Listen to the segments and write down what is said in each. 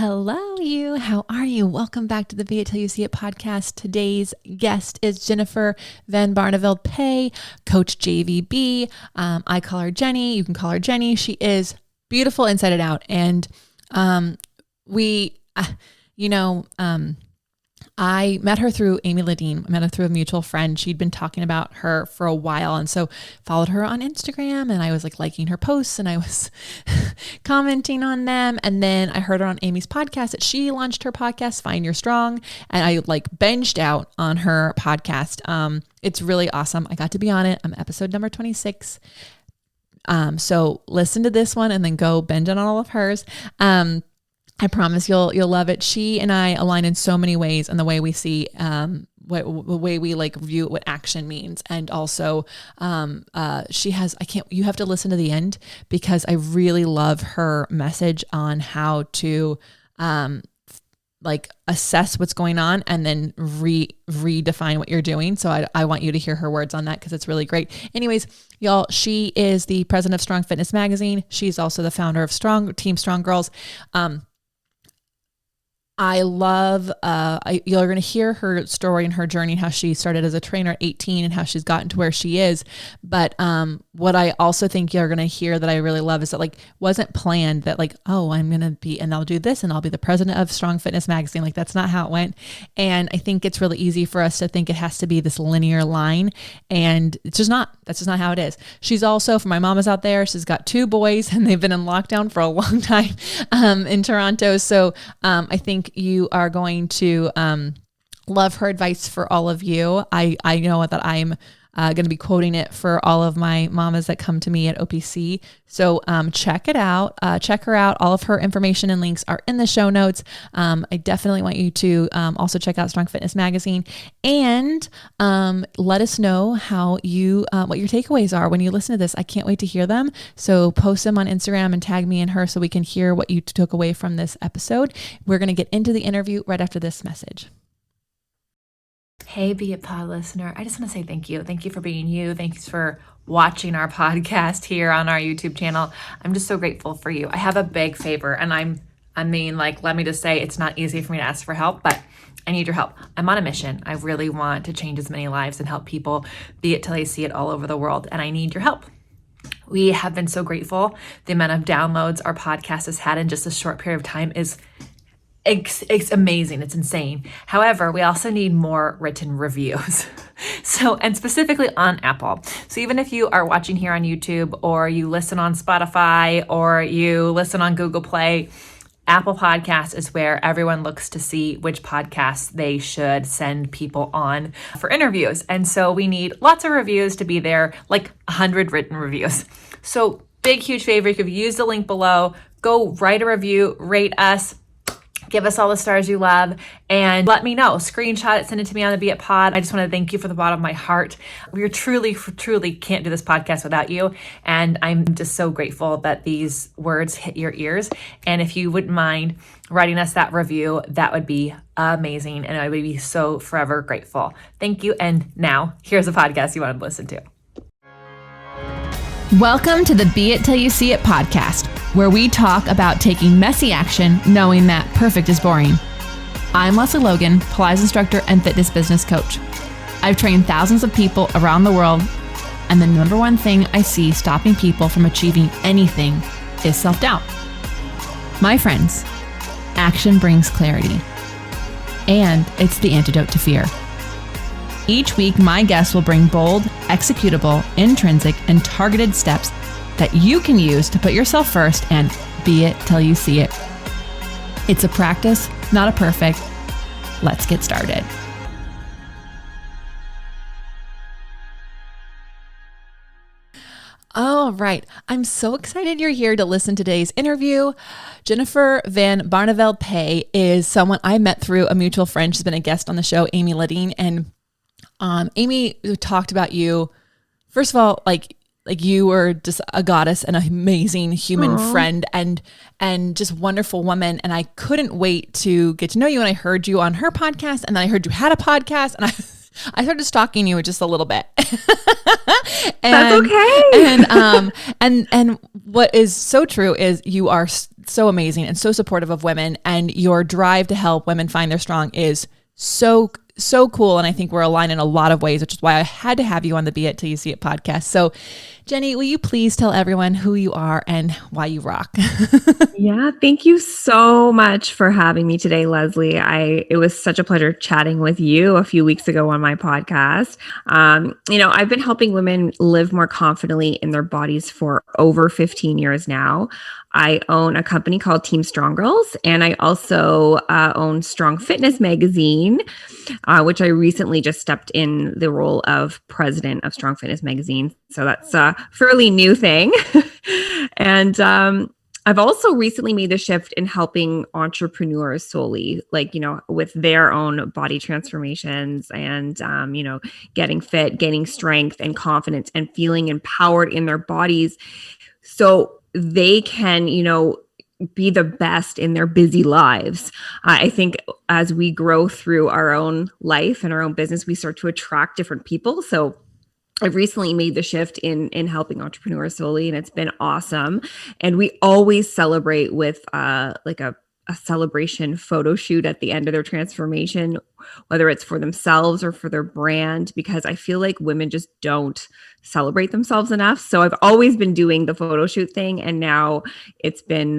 Hello, you. How are you? Welcome back to the Beit Till You See It podcast. Today's guest is Jennifer van Barneveld-Pe, Coach JVB. I call her Jenny. You can call her Jenny. She is beautiful inside and out. And I met her through Amy Ladine. I met her through a mutual friend. She'd been talking about her for a while. And so followed her on Instagram, and I was liking her posts, and I was commenting on them. And then I heard her on Amy's podcast that she launched her podcast, Find Your Strong. And I binged out on her podcast. It's really awesome. I got to be on it. I'm episode number 26. So listen to this one and then go binge on all of hers. I promise you'll love it. She and I align in so many ways in the way we see, the way we view what action means. And also, you have to listen to the end because I really love her message on how to, assess what's going on and then redefine what you're doing. So I want you to hear her words on that because it's really great. Anyways, y'all, she is the president of Strong Fitness Magazine. She's also the founder of Team Strong Girls. I love, you're going to hear her story and her journey, how she started as a trainer at 18 and how she's gotten to where she is. But what I also think you're going to hear that I really love is that wasn't planned that I'm going to be, and I'll do this and I'll be the president of Strong Fitness Magazine. That's not how it went. And I think it's really easy for us to think it has to be this linear line, and it's just not. That's just not how it is. She's also, for my mamas out there, she's got 2 boys and they've been in lockdown for a long time in Toronto. So I think you are going to love her advice for all of you. I know that I'm going to be quoting it for all of my mamas that come to me at OPC. So check it out. Check her out. All of her information and links are in the show notes. I definitely want you to also check out Strong Fitness Magazine and let us know how you what your takeaways are when you listen to this. I can't wait to hear them. So post them on Instagram and tag me and her so we can hear what you took away from this episode. We're going to get into the interview right after this message. Hey, Be It Pod listener. I just want to say thank you. Thank you for being you. Thanks for watching our podcast here on our YouTube channel. I'm just so grateful for you. I have a big favor, and let me just say it's not easy for me to ask for help, but I need your help. I'm on a mission. I really want to change as many lives and help people be it till they see it all over the world, and I need your help. We have been so grateful. The amount of downloads our podcast has had in just a short period of time is it's amazing. It's insane. However, we also need more written reviews. And specifically on Apple. So even if you are watching here on YouTube or you listen on Spotify or you listen on Google Play, Apple Podcasts is where everyone looks to see which podcasts they should send people on for interviews. And so we need lots of reviews to be there, 100 written reviews. So big, huge favor, if you use the link below, go write a review, rate us, give us all the stars you love, and let me know. Screenshot it, send it to me on the Be It Pod. I just want to thank you from the bottom of my heart. We truly can't do this podcast without you, and I'm just so grateful that these words hit your ears. And if you wouldn't mind writing us that review, that would be amazing, and I would be so forever grateful. Thank you, and now here's a podcast you want to listen to. Welcome to the Be It Till You See It podcast, where we talk about taking messy action, knowing that perfect is boring. I'm Lesley Logan, Pilates instructor and fitness business coach. I've trained thousands of people around the world, and the number one thing I see stopping people from achieving anything is self-doubt. My friends, action brings clarity, and it's the antidote to fear. Each week, my guests will bring bold, executable, intrinsic, and targeted steps that you can use to put yourself first and be it till you see it. It's a practice, not a perfect. Let's get started. All right. I'm so excited you're here to listen to today's interview. Jennifer van Barneveld-Pe is someone I met through a mutual friend. She's been a guest on the show, Amy Ladine, and Amy talked about you. First of all, you were just a goddess and an amazing human friend and just wonderful woman. And I couldn't wait to get to know you. And I heard you on her podcast, and then I heard you had a podcast, and I started stalking you just a little bit. That's okay. And what is so true is you are so amazing and so supportive of women, and your drive to help women find their strong is so cool. And I think we're aligned in a lot of ways, which is why I had to have you on the Be It Till You See It podcast. So Jenny, will you please tell everyone who you are and why you rock? Yeah, thank you so much for having me today, Lesley. It was such a pleasure chatting with you a few weeks ago on my podcast. I've been helping women live more confidently in their bodies for over 15 years now. I own a company called Team Strong Girls, and I also own Strong Fitness Magazine, which I recently just stepped in the role of president of Strong Fitness Magazine. So that's a fairly new thing. And I've also recently made the shift in helping entrepreneurs solely, with their own body transformations and, getting fit, gaining strength and confidence and feeling empowered in their bodies so they can, be the best in their busy lives. I think as we grow through our own life and our own business, we start to attract different people. So I've recently made the shift in helping entrepreneurs solely, and it's been awesome. And we always celebrate with a celebration photo shoot at the end of their transformation, whether it's for themselves or for their brand, because I feel like women just don't celebrate themselves enough. So I've always been doing the photo shoot thing, and now it's been,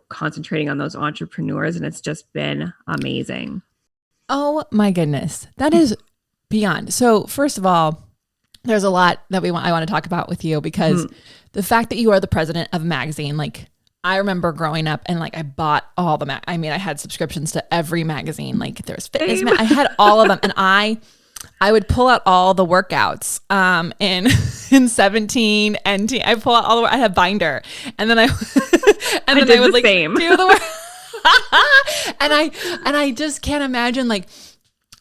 concentrating on those entrepreneurs, and it's just been amazing. Oh my goodness. That is beyond. So first of all, there's a lot that I want to talk about with you, because the fact that you are the president of a magazine, like I remember growing up and I bought all the, I had subscriptions to every magazine. Like there's fitness, I had all of them. And I would pull out all the workouts in 17 and I pull out I had a binder, and then I would do the work. and I just can't imagine,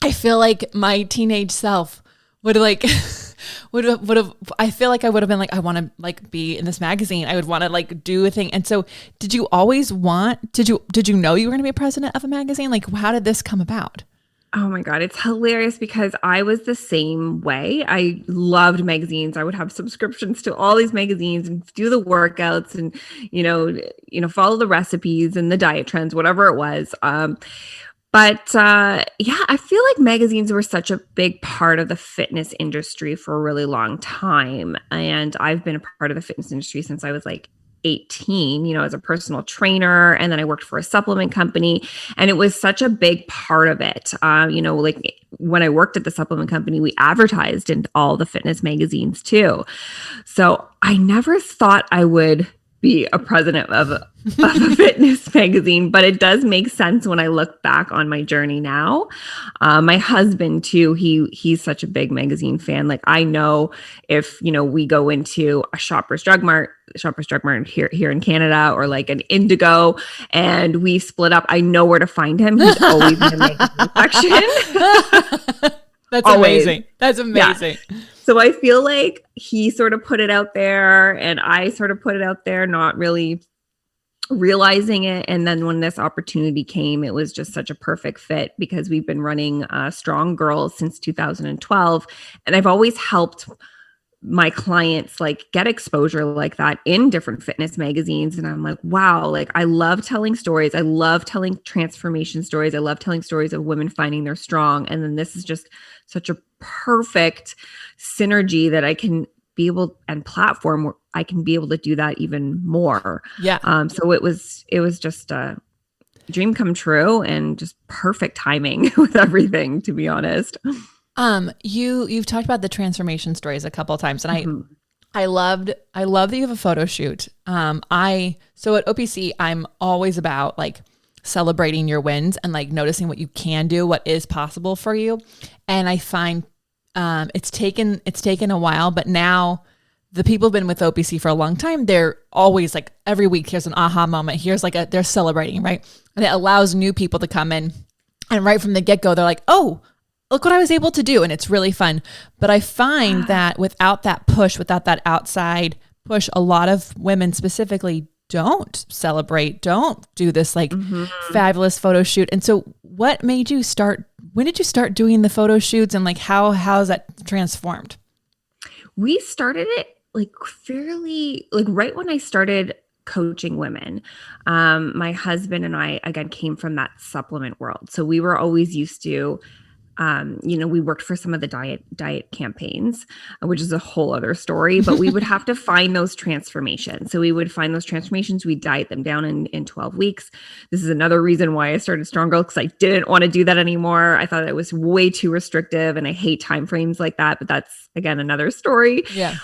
I feel like my teenage self would I feel like I would have been I want to be in this magazine. I would want to do a thing. And so did you know you were going to be a president of a magazine? How did this come about? Oh my God, it's hilarious because I was the same way. I loved magazines. I would have subscriptions to all these magazines and do the workouts and, follow the recipes and the diet trends, whatever it was. But I feel like magazines were such a big part of the fitness industry for a really long time. And I've been a part of the fitness industry since I was 18, as a personal trainer. And then I worked for a supplement company, and it was such a big part of it. When I worked at the supplement company, we advertised in all the fitness magazines too. So I never thought I would be a president of a fitness magazine, but it does make sense when I look back on my journey now. My husband too, he's such a big magazine fan. I know if, we go into a Shoppers Drug Mart here in Canada, or an Indigo, and we split up, I know where to find him. He's always in the magazine section. That's amazing. That's amazing. Yeah. So I feel like he sort of put it out there and I sort of put it out there, not really realizing it. And then when this opportunity came, it was just such a perfect fit, because we've been running Strong Girls since 2012. And I've always helped my clients get exposure like that in different fitness magazines. And I'm like, wow, I love telling stories. I love telling transformation stories. I love telling stories of women finding their strong. And then this is just such a perfect synergy that I can be able, and platform where I can be able to do that even more. Yeah. So it was just a dream come true, and just perfect timing with everything, to be honest. You've talked about the transformation stories a couple of times, and I love that you have a photo shoot. So at OPC, I'm always about celebrating your wins and noticing what you can do, what is possible for you. And I find it's taken a while, but now the people who've been with OPC for a long time, they're always every week, here's an aha moment. Here's they're celebrating, right? And it allows new people to come in, and right from the get-go, they're oh, look what I was able to do. And it's really fun. But I find that without that push, without that outside push, a lot of women specifically don't celebrate, don't do this fabulous photo shoot. And so when did you start doing the photo shoots, and how's that transformed? We started it fairly right when I started coaching women, my husband and I, again, came from that supplement world. So we were always used to, we worked for some of the diet campaigns, which is a whole other story, but we would have to find those transformations. So we would find those transformations. We diet them down in 12 weeks. This is another reason why I started Strong Girl, because I didn't want to do that anymore. I thought it was way too restrictive and I hate timeframes like that, but that's, again, another story. Yeah.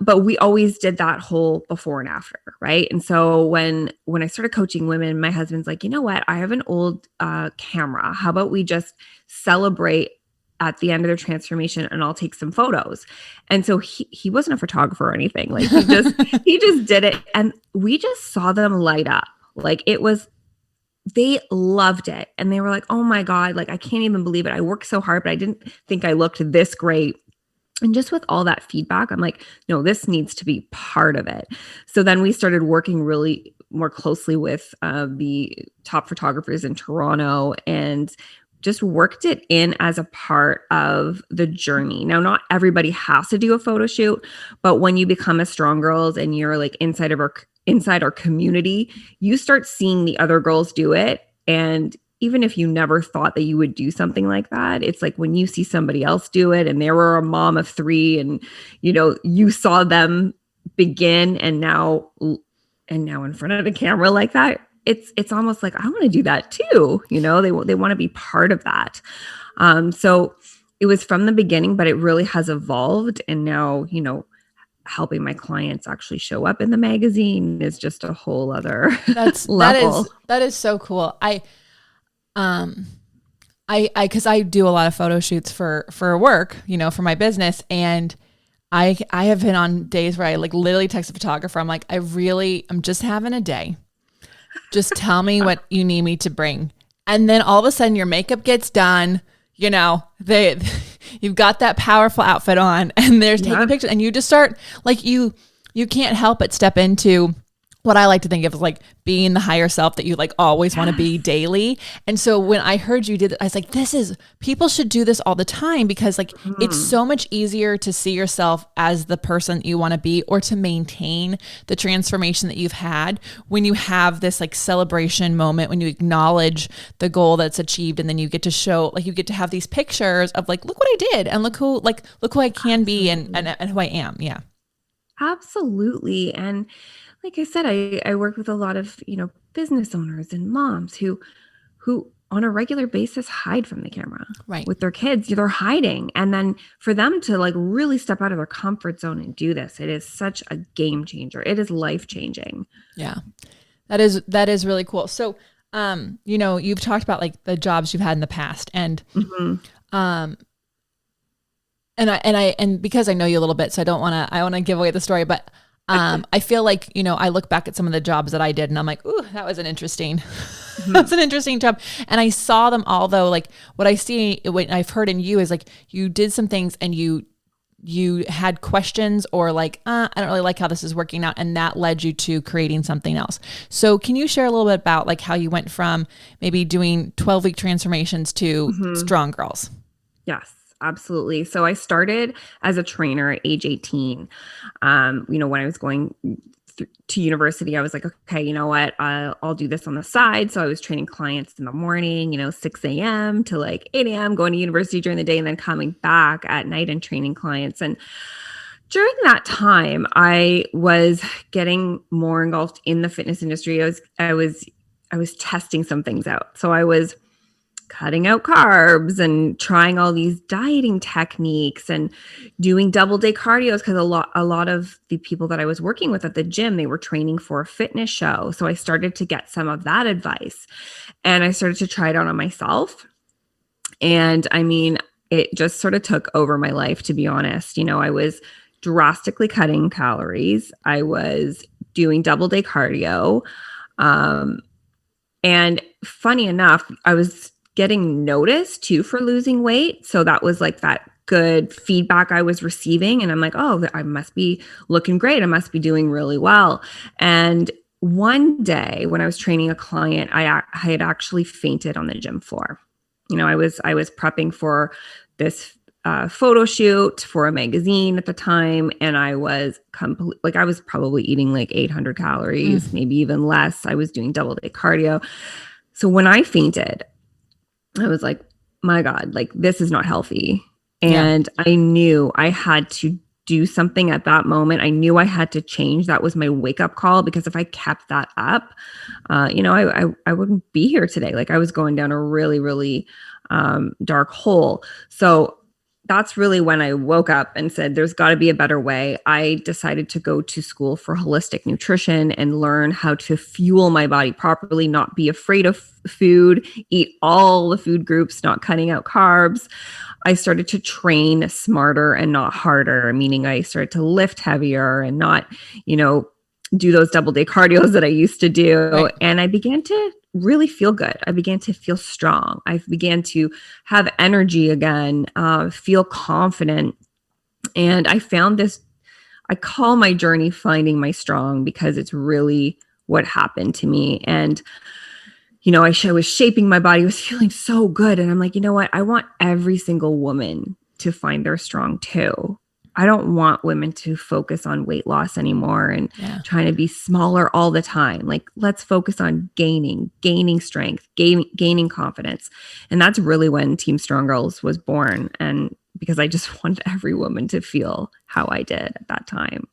But we always did that whole before and after, right? And so when I started coaching women, my husband's like, you know what? I have an old camera. How about we just celebrate at the end of their transformation and I'll take some photos. And so he wasn't a photographer or anything. Like he just did it. And we just saw them light up. Like they loved it. And they were like, oh my God, like I can't even believe it. I worked so hard, but I didn't think I looked this great. And just with all that feedback, I'm like, no, this needs to be part of it. So then we started working really more closely with the top photographers in Toronto and just worked it in as a part of the journey. Now, not everybody has to do a photo shoot, but when you become a Strong Girls and you're like inside our community, you start seeing the other girls do it. And even if you never thought that you would do something like that, it's like when you see somebody else do it and they were a mom of 3 and, you saw them begin and now in front of the camera like that, it's almost like I want to do that too. They want to be part of that. So it was from the beginning, but it really has evolved. And now, helping my clients actually show up in the magazine is just a whole other level. That is so cool. Cause I do a lot of photo shoots for work, for my business. And I have been on days where I like literally text a photographer. I'm like, I'm just having a day. Just tell me what you need me to bring. And then all of a sudden your makeup gets done, you've got that powerful outfit on and they're taking pictures and you just start like, you can't help but step into what I like to think of as like being the higher self that you like always want to be daily. And so when I heard you did it, I was like, people should do this all the time because like it's so much easier to see yourself as the person that you want to be or to maintain the transformation that you've had when you have this like celebration moment, when you acknowledge the goal that's achieved and then you get to show, like you get to have these pictures of like, look what I did and look who I can be and who I am. Yeah. Absolutely. And like I said, I work with a lot of, business owners and moms who on a regular basis hide from the camera, right? With their kids, they're hiding. And then for them to like really step out of their comfort zone and do this, it is such a game changer. It is life-changing. Yeah, that is really cool. So, you've talked about like the jobs you've had in the past and, and because I know you a little bit, so I want to give away the story, but I feel like, I look back at some of the jobs that I did and I'm like, ooh, that was an interesting job. And I saw them all though, like what I see, what I've heard in you is like, you did some things and you had questions or like, I don't really like how this is working out. And that led you to creating something else. So can you share a little bit about like how you went from maybe doing 12-week transformations to Strong Girls? Yes. Absolutely. So I started as a trainer at age 18. When I was going to university, I was like, okay, you know what? I'll do this on the side. So I was training clients in the morning, 6 a.m. to like 8 a.m., going to university during the day and then coming back at night and training clients. And during that time, I was getting more engulfed in the fitness industry. I was testing some things out. So I was cutting out carbs and trying all these dieting techniques and doing double day cardios because a lot of the people that I was working with at the gym, they were training for a fitness show. So I started to get some of that advice and I started to try it out on myself. And I mean, it just sort of took over my life, to be honest. I was drastically cutting calories. I was doing double day cardio. And funny enough, I was getting noticed too for losing weight. So that was like that good feedback I was receiving. And I'm like, oh, I must be looking great. I must be doing really well. And one day when I was training a client, I had actually fainted on the gym floor. I was prepping for this photo shoot for a magazine at the time. And I was I was probably eating like 800 calories, maybe even less. I was doing double day cardio. So when I fainted, I was like, my God, like this is not healthy. And I knew I had to do something at that moment. I knew I had to change. That was my wake up call, because if I kept that up, I wouldn't be here today. Like I was going down a really, really dark hole. So that's really when I woke up and said, there's got to be a better way. I decided to go to school for holistic nutrition and learn how to fuel my body properly, not be afraid of food, eat all the food groups, not cutting out carbs. I started to train smarter and not harder, meaning I started to lift heavier and not, do those double day cardios that I used to do. Right. And I began to really feel good. I began to feel strong. I began to have energy again, feel confident. And I found this, I call my journey Finding My Strong, because it's really what happened to me. And, I was shaping my body, was feeling so good. And I'm like, you know what? I want every single woman to find their strong too. I don't want women to focus on weight loss anymore and trying to be smaller all the time. Like, let's focus on gaining strength, gaining confidence. And that's really when Team Strong Girls was born. And because I just wanted every woman to feel how I did at that time.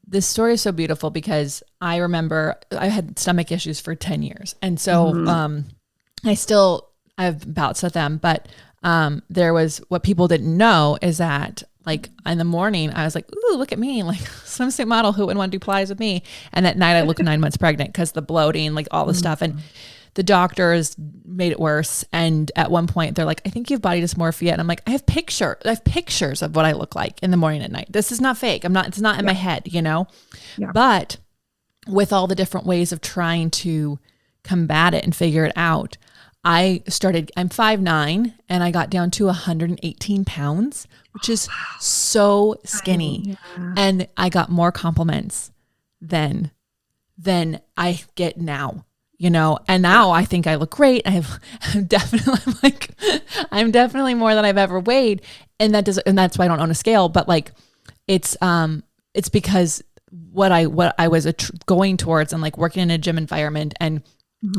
This story is so beautiful because I remember I had stomach issues for 10 years. And so, I have bouts with them, but there was, what people didn't know is that like in the morning I was like, ooh, look at me, like swimsuit model, who wouldn't want to do Pilates with me? And at night I look 9 months pregnant because the bloating, like all the stuff. And the doctors made it worse. And at one point they're like, I think you have body dysmorphia. And I'm like, I have pictures of what I look like in the morning and night. This is not fake. It's not in my head, Yeah. But with all the different ways of trying to combat it and figure it out, I'm 5'9", and I got down to 118 pounds, which is so skinny. Yeah. And I got more compliments than I get now, and now I think I look great. I'm definitely more than I've ever weighed. And that's why I don't own a scale, but like, it's because what I was going towards and like working in a gym environment and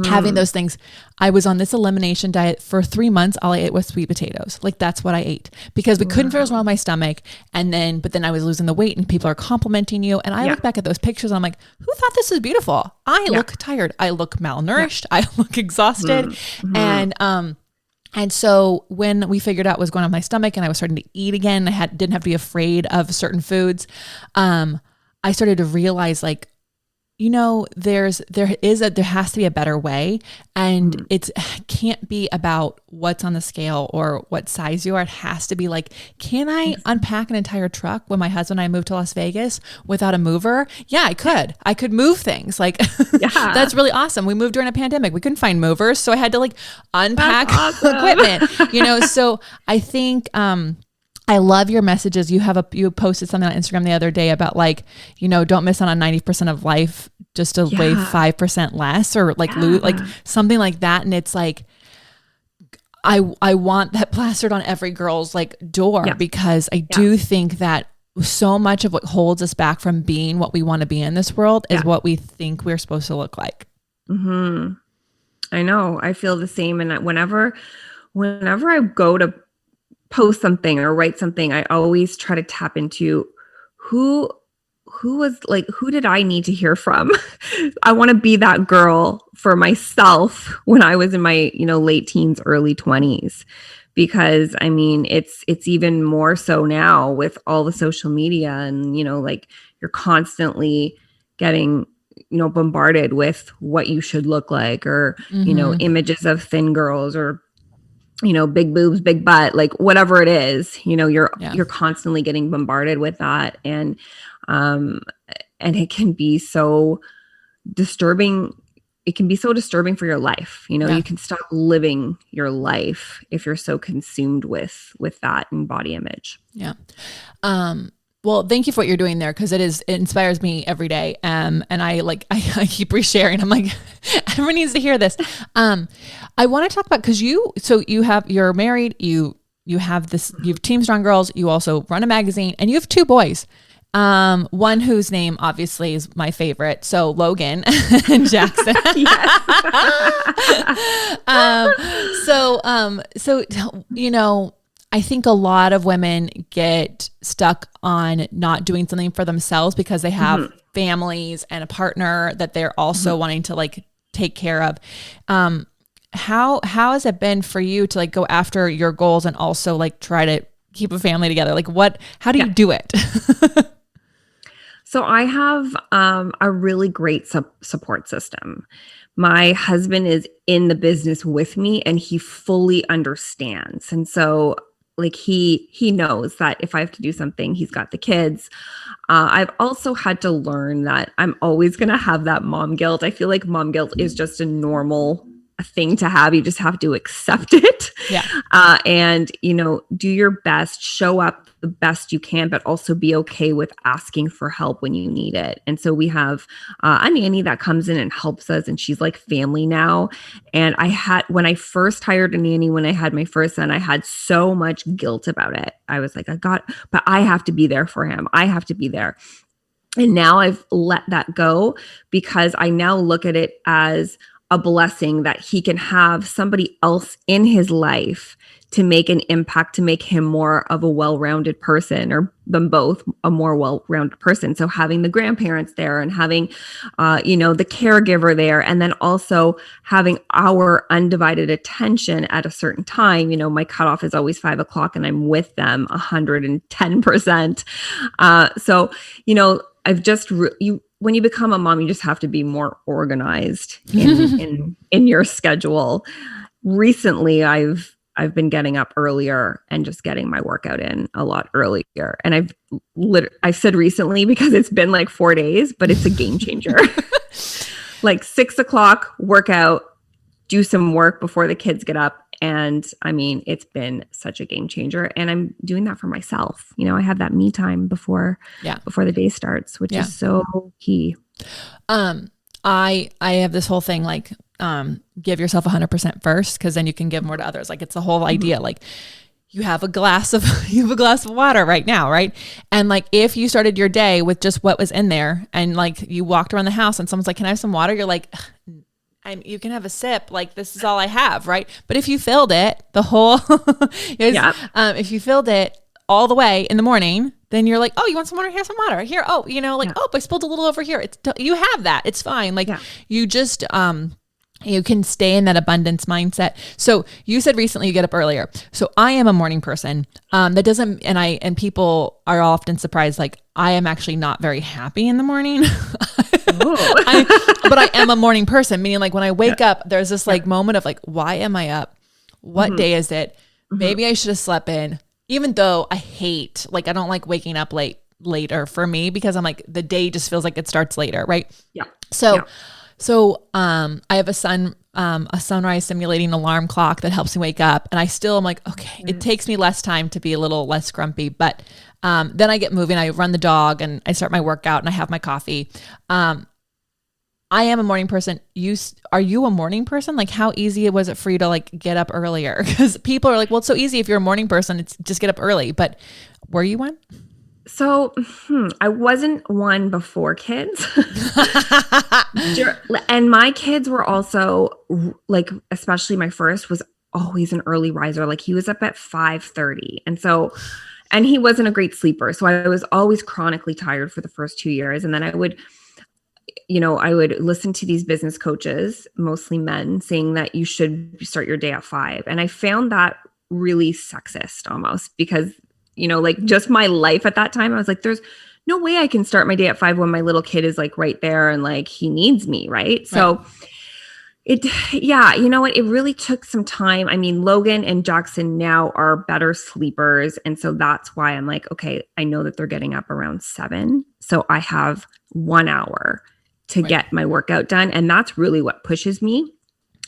having those things. I was on this elimination diet for 3 months. All I ate was sweet potatoes. Like that's what I ate because we couldn't figure out wrong with my stomach. But then I was losing the weight and people are complimenting you. And I look back at those pictures and I'm like, who thought this was beautiful? I look tired. I look malnourished. I look exhausted. And so when we figured out what was going on with my stomach and I was starting to eat again, didn't have to be afraid of certain foods. I started to realize like, there has to be a better way, and it can't be about what's on the scale or what size you are. It has to be like, can I unpack an entire truck when my husband and I moved to Las Vegas without a mover? Yeah, I could move things. Like that's really awesome. We moved during a pandemic. We couldn't find movers. So I had to like unpack equipment, so I think, I love your messages. You posted something on Instagram the other day about like, don't miss out on 90% of life just to weigh 5% less or like lose, like something like that. And it's like, I want that plastered on every girl's like door because I do think that so much of what holds us back from being what we want to be in this world is what we think we're supposed to look like. Mm-hmm. I know. I feel the same. And whenever I go to post something or write something, I always try to tap into who did I need to hear from? I want to be that girl for myself when I was in my, late teens, early 20s, because I mean, it's even more so now with all the social media and, like you're constantly getting, bombarded with what you should look like or, images of thin girls or big boobs, big butt, like whatever it is, you're constantly getting bombarded with that. And it can be so disturbing. It can be so disturbing for your life. You can stop living your life if you're so consumed with that and body image. Yeah. Well, thank you for what you're doing there. Cause it inspires me every day. And I keep resharing. I'm like, everyone needs to hear this. I want to talk about, cause you're married, you you have Team Strong Girls. You also run a magazine, and you have 2 boys. One whose name obviously is my favorite. So Logan and Jackson. So, you know, I think a lot of women get stuck on not doing something for themselves because they have families and a partner that they're also wanting to like take care of. How has it been for you to like go after your goals and also like try to keep a family together? Like how do you do it? So I have a really great support system. My husband is in the business with me and he fully understands. And so like he knows that if I have to do something, he's got the kids. I've also had to learn that I'm always going to have that mom guilt. I feel like mom guilt is just a normal thing to have. You just have to accept it. Yeah. And, you know, do your best, show up the best you can, but also be okay with asking for help when you need it. And so we have a nanny that comes in and helps us, and she's like family now. And when I first hired a nanny, when I had my first son, I had so much guilt about it. I was like, but I have to be there for him. I have to be there. And now I've let that go because I now look at it as a blessing that he can have somebody else in his life to make an impact, to make him more of a well-rounded person, or them both a more well-rounded person. So having the grandparents there and having, the caregiver there, and then also having our undivided attention at a certain time. You know, my cutoff is always 5:00 and I'm with them 110%. So, you know, I've just, when you become a mom, you just have to be more organized in your schedule. Recently, I've been getting up earlier and just getting my workout in a lot earlier. And I've said recently because it's been like 4 days, but it's a game changer. Like 6:00 workout, do some work before the kids get up. And I mean, it's been such a game changer, and I'm doing that for myself. You know, I have that me time before the day starts, which is so key. I have this whole thing, like, give yourself 100% first, because then you can give more to others. Like, it's the whole idea, like you have a glass of water right now. Right. And like, if you started your day with just what was in there, and like you walked around the house and someone's like, can I have some water? You're like, you can have a sip. Like, this is all I have. Right. But if you filled it, if you filled it all the way in the morning, then you're like, oh, you want some water? Here's some water here. Oh, oh, I spilled a little over here. You have that. It's fine. Like you just, you can stay in that abundance mindset. So you said recently you get up earlier. So I am a morning person. That doesn't, and people are often surprised. Like, I am actually not very happy in the morning. But I am a morning person, meaning like when I wake up, there's this like moment of like, why am I up? What day is it? Maybe I should have slept in, even though I don't like waking up later for me, because I'm like, the day just feels like it starts later. Right. Yeah. So I have a sunrise simulating alarm clock that helps me wake up. And I still am like, okay, it takes me less time to be a little less grumpy, but then I get moving, I run the dog and I start my workout and I have my coffee. I am a morning person. Are you a morning person? Like, how easy was it for you to like get up earlier? Because people are like, well, it's so easy if you're a morning person, it's just get up early. But were you one? So I wasn't one before kids. And my kids were also like, especially my first was always an early riser. Like, he was up at 5:30. And he wasn't a great sleeper. So I was always chronically tired for the first 2 years. And then I would listen to these business coaches, mostly men, saying that you should start your day at 5. And I found that really sexist almost, because, like just my life at that time, I was like, there's no way I can start my day at 5 when my little kid is like right there and like he needs me. Right. So you know what? It really took some time. I mean, Logan and Jackson now are better sleepers. And so that's why I'm like, okay, I know that they're getting up around 7. So I have 1 hour to get my workout done. And that's really what pushes me.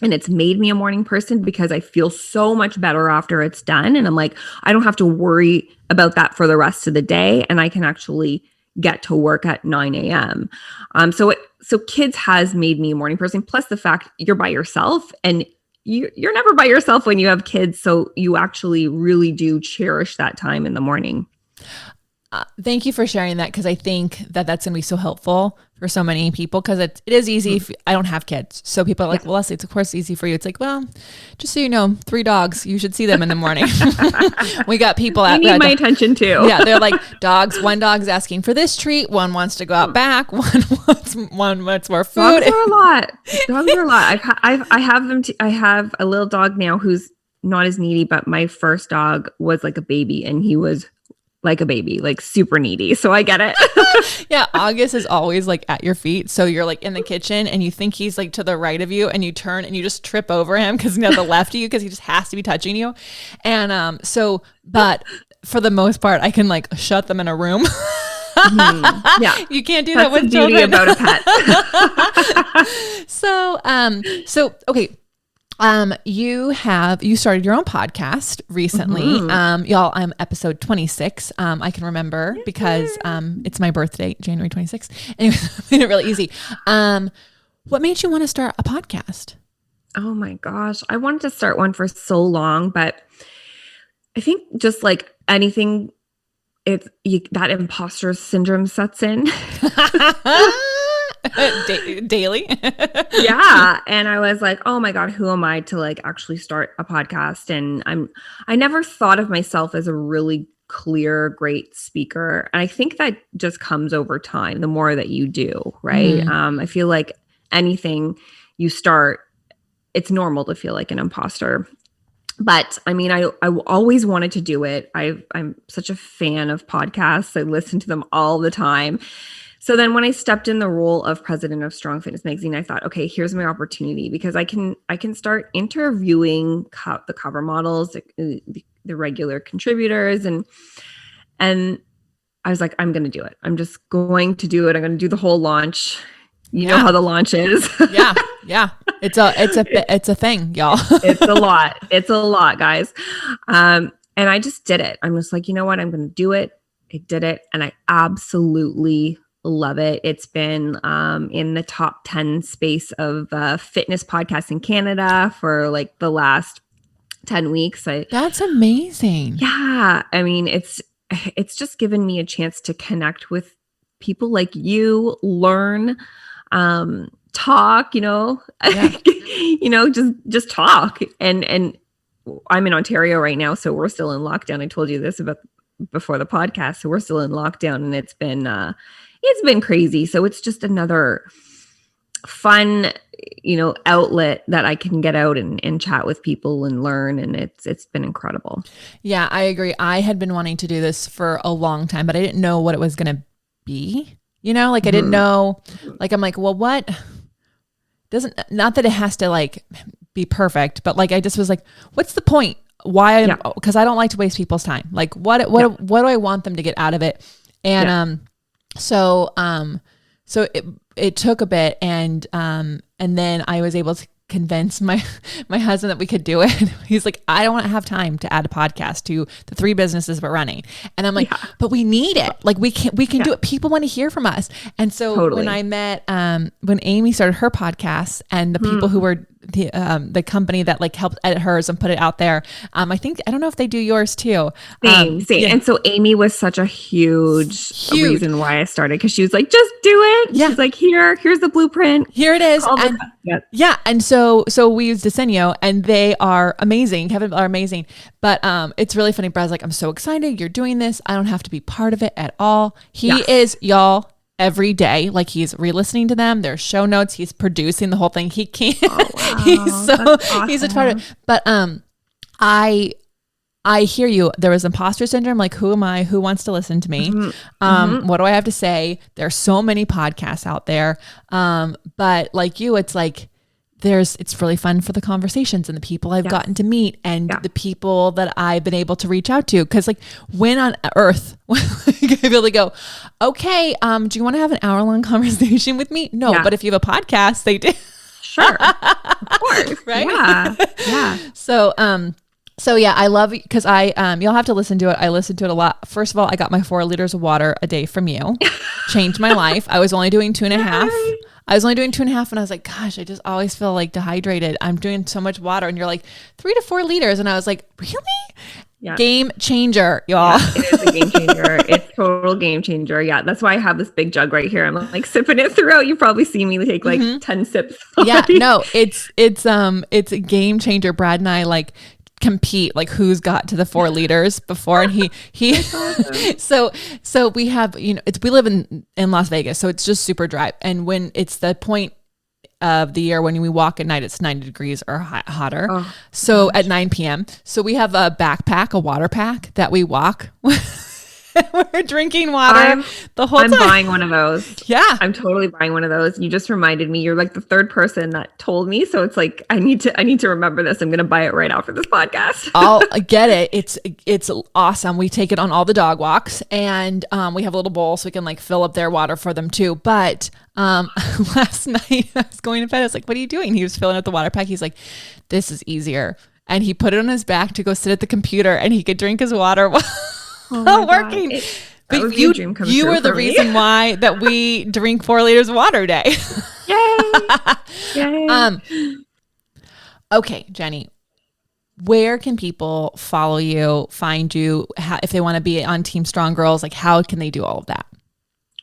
And it's made me a morning person because I feel so much better after it's done. And I'm like, I don't have to worry about that for the rest of the day. And I can actually get to work at 9 a.m. So kids has made me a morning person. Plus the fact you're by yourself and you're never by yourself when you have kids. So you actually really do cherish that time in the morning. Thank you for sharing that, because I think that that's going to be so helpful for so many people, because it is easy if I don't have kids. So people are like, well, Lesley, it's of course easy for you. It's like, well, just so you know, 3 dogs, you should see them in the morning. We got people out. Need my attention too. Yeah, they're like dogs. One dog's asking for this treat. One wants to go out back. One wants more food. Dogs are a lot. I have them. I have a little dog now who's not as needy, but my first dog was like a baby, and he was like a baby, like super needy. So I get it. Yeah. August is always like at your feet. So you're like in the kitchen and you think he's like to the right of you, and you turn and you just trip over him because he's to the left of you, because he just has to be touching you. And but for the most part, I can like shut them in a room. Yeah. You can't do That's that with the beauty children. about a pet. So okay. You started your own podcast recently. Y'all, I'm episode 26. I can remember because, it's my birthday, January 26th. Anyway, made it really easy. What made you want to start a podcast? Oh my gosh. I wanted to start one for so long, but I think just like anything, that imposter syndrome sets in. Daily. Yeah. And I was like, oh my God, who am I to like actually start a podcast? And I never thought of myself as a really clear, great speaker. And I think that just comes over time, the more that you do, right? I feel like anything you start, it's normal to feel like an imposter. But I mean, I always wanted to do it. I'm such a fan of podcasts. I listen to them all the time. So then when I stepped in the role of president of Strong Fitness Magazine, I thought, okay, here's my opportunity, because I can start interviewing the cover models, the regular contributors. And I was like, I'm going to do it. I'm just going to do it. I'm going to do the whole launch. You know how the launch is. Yeah. It's a thing, y'all. It's a lot. It's a lot, guys. And I just did it. I'm just like, you know what? I'm going to do it. I did it. And I absolutely love it. It's been in the top 10 space of fitness podcasts in Canada for like the last 10 weeks. That's amazing. Yeah. I mean, it's just given me a chance to connect with people like you, learn, talk, just talk. And I'm in Ontario right now, so we're still in lockdown. I told you this before the podcast. So we're still in lockdown, and it's been crazy. So it's just another fun, outlet that I can get out and chat with people and learn. And it's been incredible. Yeah, I agree. I had been wanting to do this for a long time, but I didn't know what it was going to be. I didn't know, I'm like, well, what not that it has to like be perfect, but like, I just was like, what's the point? Why? Because I don't like to waste people's time. Like what do I want them to get out of it? And, so it took a bit, and then I was able to convince my husband that we could do it. He's like, I don't want to have time to add a podcast to the 3 businesses we're running. And I'm like, but we need it. Like we can do it. People want to hear from us. And so when I met, when Amy started her podcast, and the people who were the company that like helped edit hers and put it out there. I don't know if they do yours too. Same. Yeah. And so Amy was such a huge reason why I started, because she was like, just do it. Yeah. She's like, here's the blueprint. Here it is. And so we use Desenio, and they are amazing. Kevin are amazing. But it's really funny. Brad's like, I'm so excited you're doing this. I don't have to be part of it at all. He is, y'all. Every day, like he's re-listening to them, their show notes, he's producing the whole thing. He can't. Oh, wow. He's a part of it. But I hear you. There was imposter syndrome. Like, who am I? Who wants to listen to me? What do I have to say? There's so many podcasts out there. But like you, it's like it's really fun for the conversations and the people I've gotten to meet, and the people that I've been able to reach out to. Cause like, when on earth I be able to go, okay, do you want to have an hour-long conversation with me? No, but if you have a podcast, they do. Sure. Of course. Right? Yeah. So, So yeah, I love, because you'll have to listen to it. I listen to it a lot. First of all, I got my 4 liters of water a day from you. Changed my life. I was only doing 2.5. I was only doing 2.5, and I was like, gosh, I just always feel like dehydrated. I'm doing so much water, and you're like 3 to 4 liters. And I was like, really? Yeah. Game changer, y'all. Yeah, it is a game changer. It's total game changer. Yeah. That's why I have this big jug right here. I'm like sipping it throughout. You probably see me take like 10 sips. Yeah, no, it's a game changer. Brad and I like compete, like who's got to the 4 liters before, and he awesome. so we have, we live in Las Vegas, so it's just super dry, and when it's the point of the year when we walk at night, it's 90 degrees or hotter. Oh, so gosh. At 9 p.m. So we have a backpack, a water pack that we walk. We're drinking water the whole time. I'm buying one of those. Yeah. I'm totally buying one of those. You just reminded me. You're like the 3rd person that told me. So it's like, I need to remember this. I'm going to buy it right after this podcast. I'll get it. It's awesome. We take it on all the dog walks, and we have a little bowl so we can like fill up their water for them too. But last night I was going to bed. I was like, what are you doing? He was filling up the water pack. He's like, this is easier. And he put it on his back to go sit at the computer, and he could drink his water while working. But you were the reason why that we drink 4 liters of water a day. Yay. Okay, Jenny, where can people follow you, find you, if they want to be on Team Strong Girls? Like, how can they do all of that?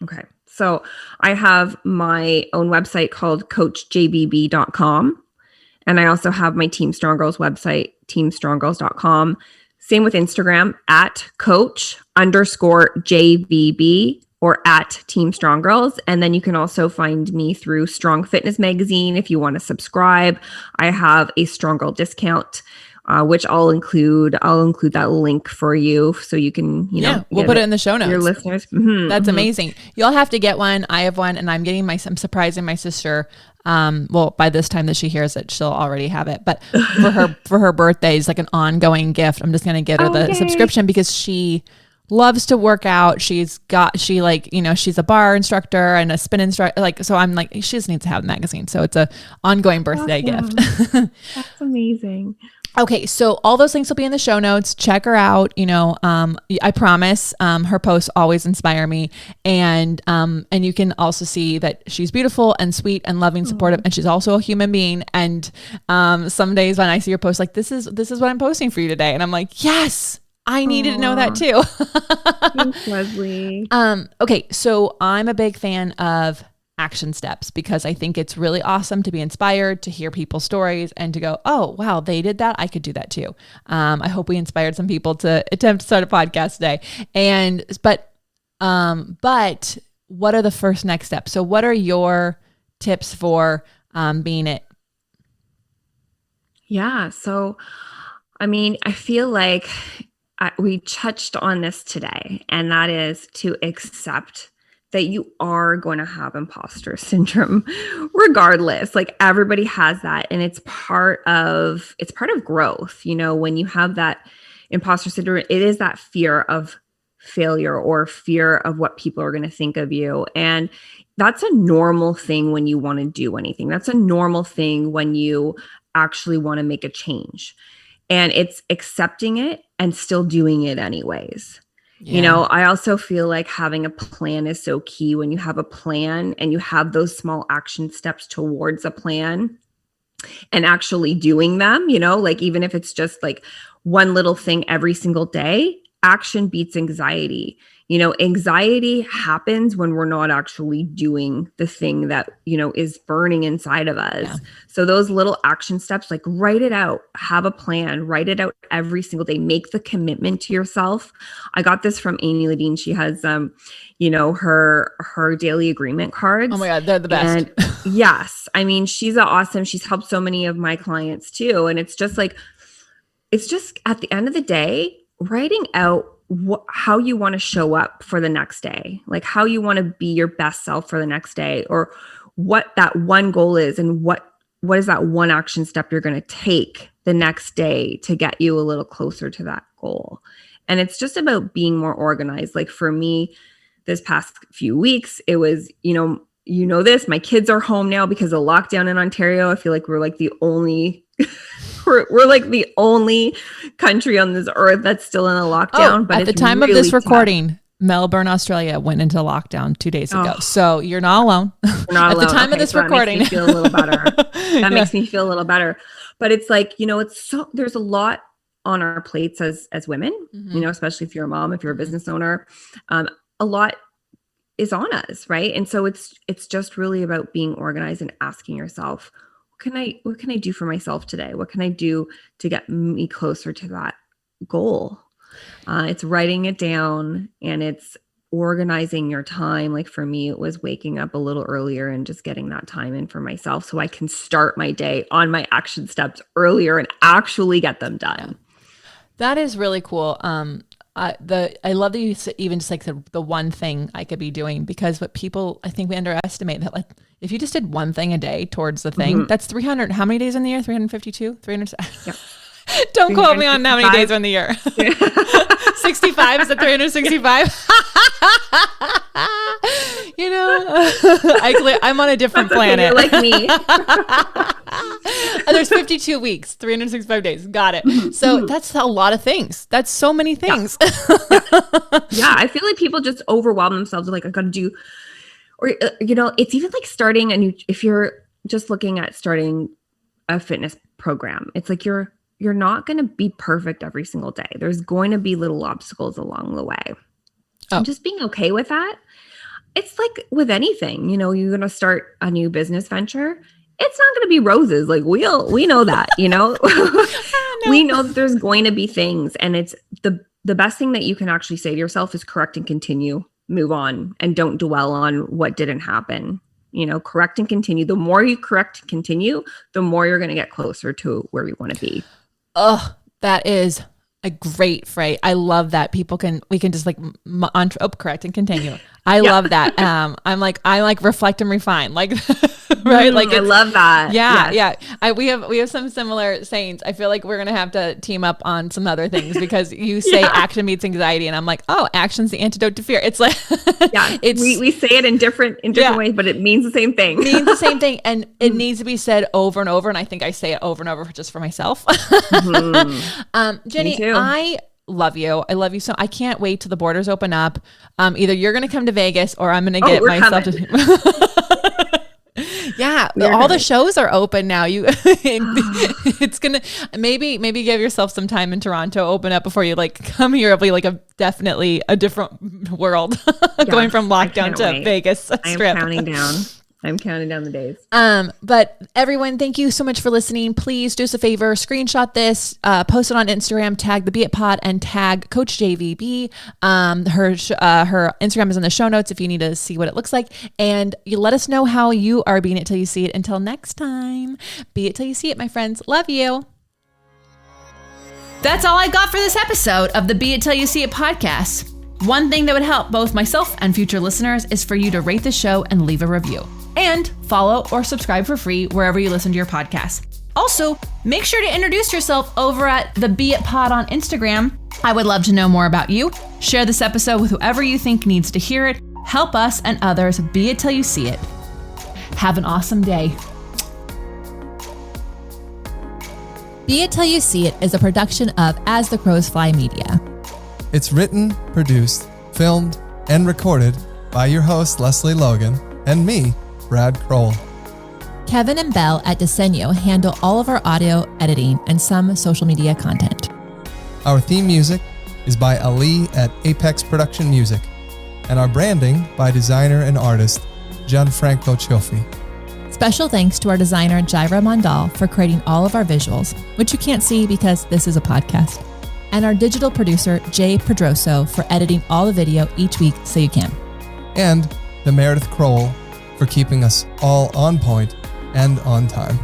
Okay. So I have my own website called coachjvb.com. And I also have my Team Strong Girls website, teamstronggirls.com. Same with Instagram at coach_JVB or at Team Strong Girls. And then you can also find me through Strong Fitness Magazine. If you want to subscribe, I have a Strong Girl discount, which I'll include that link for you. So you can, we'll put it in the show notes. Your listeners. That's amazing. You'll have to get one. I have one, and I'm surprising my sister. Well, by this time that she hears it, she'll already have it, but for her birthday is like an ongoing gift. I'm just going to get her the subscription because she loves to work out. She's a bar instructor and a spin instructor. So I'm like, she just needs to have a magazine. So it's a ongoing birthday gift. That's amazing. Okay, so all those links will be in the show notes. Check her out. I promise her posts always inspire me, and you can also see that she's beautiful and sweet and loving, supportive, and she's also a human being. And some days when I see her post, like this is what I'm posting for you today, and I'm like, yes, I needed to know that too. Thanks, Lesley. Okay, so I'm a big fan of action steps because I think it's really awesome to be inspired, to hear people's stories, and to go, oh, wow, they did that. I could do that too. I hope we inspired some people to attempt to start a podcast today. But what are the first next steps? So what are your tips for being it? Yeah. So, I feel like we touched on this today, and that is to accept that you are going to have imposter syndrome regardless. Like everybody has that, and it's part of growth. When you have that imposter syndrome, it is that fear of failure or fear of what people are going to think of you. And that's a normal thing when you want to do anything. That's a normal thing when you actually want to make a change. And it's accepting it and still doing it anyways. Yeah. I also feel like having a plan is so key. When you have a plan and you have those small action steps towards a plan and actually doing them, like even if it's just like one little thing every single day, action beats anxiety. Anxiety happens when we're not actually doing the thing that, is burning inside of us. Yeah. So those little action steps, like write it out, have a plan, write it out every single day, make the commitment to yourself. I got this from Amy Ladine. She has, her daily agreement cards. Oh my God, they're the best. And yes. She's awesome. She's helped so many of my clients too. And it's just at the end of the day, writing out how you want to show up for the next day, like how you want to be your best self for the next day, or what that one goal is, and what is that one action step you're going to take the next day to get you a little closer to that goal. And it's just about being more organized. Like for me, this past few weeks, it was, my kids are home now because of lockdown in Ontario. I feel like we're like the only we're like the only country on this earth that's still in a lockdown. But at the time of this recording, Melbourne, Australia went into lockdown 2 days ago. So you're not alone. You're not alone. At the time of this recording. That makes me feel a little better. That makes me feel a little better. But it's like, there's a lot on our plates as women, especially if you're a mom, if you're a business owner, a lot is on us. Right. And so it's just really about being organized and asking yourself, what can I do for myself today? What can I do to get me closer to that goal? It's writing it down and it's organizing your time. Like for me, it was waking up a little earlier and just getting that time in for myself so I can start my day on my action steps earlier and actually get them done. That is really cool. I love that you even just like said the one thing I could be doing, because what people, I think we underestimate that, like, if you just did one thing a day towards the thing, that's 300, how many days in the year? 352, 300. Yep. Don't quote me on how many days are in the year. 65, is it 365? I'm on a different planet. You're like me. There's 52 weeks, 365 days. Got it. So that's a lot of things. That's so many things. Yeah, I feel like people just overwhelm themselves with like, I got to do, or, it's even like starting if you're just looking at starting a fitness program, it's like you're not going to be perfect every single day. There's going to be little obstacles along the way. And just being okay with that. It's like with anything, you're going to start a new business venture. It's not going to be roses. Like we know that, we know that there's going to be things, and it's the best thing that you can actually say to yourself is correct and continue, move on, and don't dwell on what didn't happen. Correct and continue. The more you correct and continue, the more you're going to get closer to where we want to be. Oh, that is a great phrase. I love that. We can just like correct and continue. I love that. I like reflect and refine. Like, right? Like I love that. Yeah, yes. Yeah. We have some similar sayings. I feel like we're gonna have to team up on some other things, because you say action meets anxiety, and I'm like, action's the antidote to fear. It's like, we say it in different ways, but it means the same thing. And it needs to be said over and over. And I think I say it over and over just for myself. Jenny, I love you. I love you so. I can't wait till the borders open up. Either you're going to come to Vegas or I'm going to get myself to. Yeah, all the shows are open now. It's gonna maybe give yourself some time in Toronto, open up before you like come here. It'll be like definitely a different world going from lockdown to Vegas. I'm counting down the days. But everyone, thank you so much for listening. Please do us a favor, screenshot this, post it on Instagram, tag the Beit Pod, and tag Coach JVB. Her Instagram is in the show notes if you need to see what it looks like. And you let us know how you are being it till you see it. Until next time, be it till you see it, my friends. Love you. That's all I've got for this episode of the Be It Till You See It podcast. One thing that would help both myself and future listeners is for you to rate the show and leave a review. And follow or subscribe for free wherever you listen to your podcast. Also, make sure to introduce yourself over at the Be It Pod on Instagram. I would love to know more about you. Share this episode with whoever you think needs to hear it. Help us and others be it till you see it. Have an awesome day. Be It Till You See It is a production of As the Crows Fly Media. It's written, produced, filmed, and recorded by your host, Lesley Logan, and me, Brad Kroll. Kevin and Belle at Disenyo handle all of our audio editing and some social media content. Our theme music is by Ali at Apex Production Music, and our branding by designer and artist Gianfranco Cioffi. Special thanks to our designer Jaira Mondal for creating all of our visuals, which you can't see because this is a podcast. And our digital producer, Jay Pedroso, for editing all the video each week so you can. And to Meredith Kroll for keeping us all on point and on time.